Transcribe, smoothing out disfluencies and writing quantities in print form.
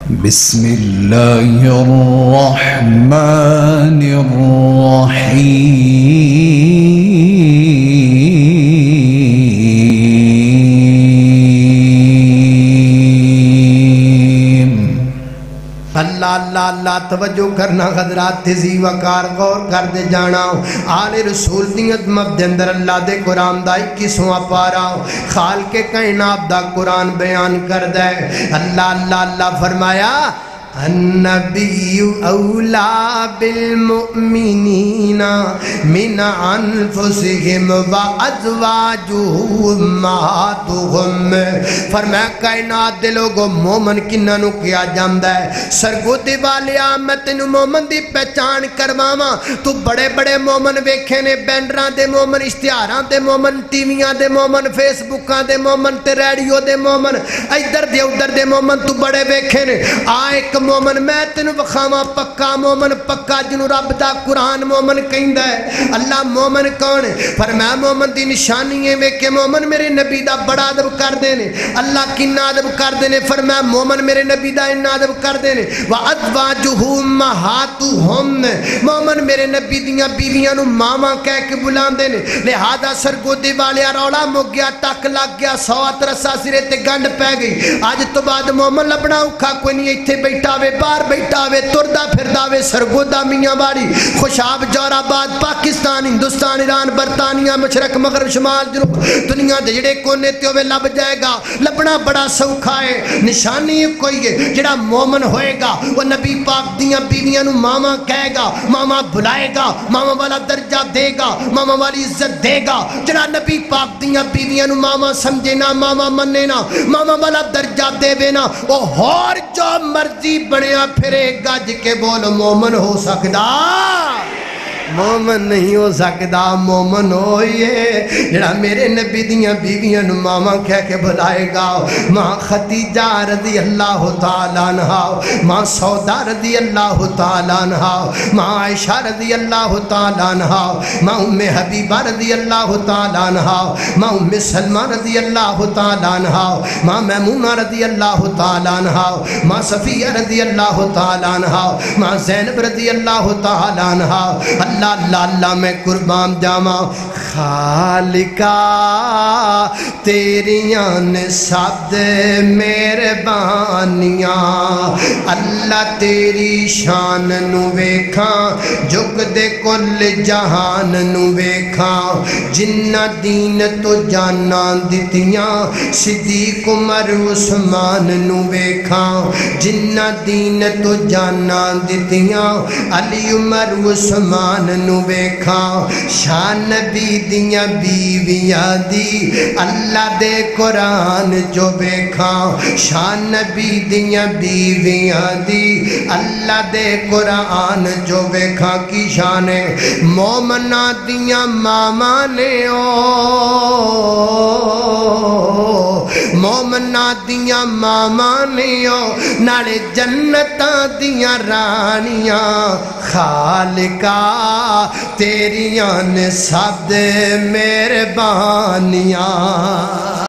بسم اللہ الرحمن الرحیم۔ اللہ اللہ اللہ توجہ کرنا حضرات، تیزی وقار غور کر دے جانا۔ آل رسول دی عظمت دے اندر اللہ دے قرآن دا 21واں پارا خالق کائنات دا قرآن بیان کر دے۔ اللہ اللہ اللہ فرمایا النبی اولا بالمؤمنین من انفسہم وازواجہ امہاتہم۔ فرمایا کائنات دے لوگوں مومن کنہاں نو کیا جاندا ہے؟ سرگودی والیا میں تینوں مومن دی پہچان کرواواں۔ تو بڑے بڑے مومن ویکھے نے، بینڈراں دے مومن، اشتہاراں دے مومن، ٹی ویاں دے مومن، فیس بکاں دے مومن تے ریڈیو دے مومن، ادھر دے ادھر دے مومن تو بڑے ویکھے نے۔ ایک مومن میں تینوں بخاواں پکا مومن، پکا جنوں رب دا قرآن مومن کہندا ہے۔ اللہ مومن کون ہے؟ فرمایا مومن دی نشانی ہے ویکھے مومن میرے نبی دا بڑا ادب کردے نے۔ اللہ کنا ادب کردے نے؟ فرمایا مومن میرے نبی دا اتنا ادب کردے نے۔ وازواجہ امہاتہم، مومن میرے نبی دیاں بیویاں نو ماما کہہ کے بلاندے نے۔ لہذا سرگودی والیا رولا مک گیا، ٹک لگ گیا، سوات رسا سرے تے گنڈ پہ گئی۔ اج تو بعد مومن لبنا اوکھا کوئی نہیں، ایتھے بیٹھا وے، باہر بیٹھا وے، تردا پھردا وے، سرگودا میاں باری، خوشاب، جوراباد، پاکستان، ہندوستان، ایران، برطانیہ، مشرق، مغرب، شمال، جنوب، دنیا دے جڑے کونے تے ہوئے لب جائے گا۔ لبنا بڑا سوکھا ہے، نشانی کوئی ہے۔ جڑا مومن ہوئے گا وہ نبی پاک دیاں بیویاں نو ماما کہے گا، ماما بلائے گا، ماما والا درجہ دے گا، ماما والی عزت دے گا۔ جڑا نبی پاک دیاں بیویاں نو ماما سمجھے نا، ماما منے نا، ماما والا درجہ دے بے نا، وہ ہور جو مرضی بنیا پھرے گج کے بول مومن ہو سکدا؟ مومن نہیں ہو سکدا۔ مومن ہوئیے جڑا میرے نبی دیاں بیویاں نو ماما کہہ کے بلائے گا۔ ماں خدیجہ رضی اللہ تعالیٰ عنہا، ماں سودا رضی اللہ تعالیٰ عنہا، ماں عائشہ رضی اللہ تعالیٰ عنہا، ماں ام حبیبہ رضی اللہ تعالیٰ عنہا، ماں ام سلمہ رضی اللہ تعالیٰ عنہا، ماں میمونہ رضی اللہ تعالیٰ عنہا، ماں صفیہ رضی اللہ تعالیٰ عنہا، ماں زینب رضی اللہ تعالیٰ عنہا۔ اللہ اللہ اللہ میں قربان جاواں خالقا تیریاں نے سب مہربانیاں۔ اللہ تیری شان نو ویکھاں، جگ دے کل جہان نو ویکھاں۔ جنہ دین تو جانا دتیاں، صدیق عمر عثمان نو ویکھاں۔ جنہ دین تو جانا دتیاں، علی عمر عثمان نو ویکھاں۔ شان نبی دیاں بیویاں دی اللہ دے قرآن جو ویکھاں۔ شان نبی دیاں بیویاں دی اللہ دے قرآن جو ویکھاں۔ کی شان ہے؟ مومنہ دیاں ماما نے مومنہ دیاں ماما نے نالے جنتاں دیاں رانیاں۔ خالقا تیریاں نے سب مہربانیاں۔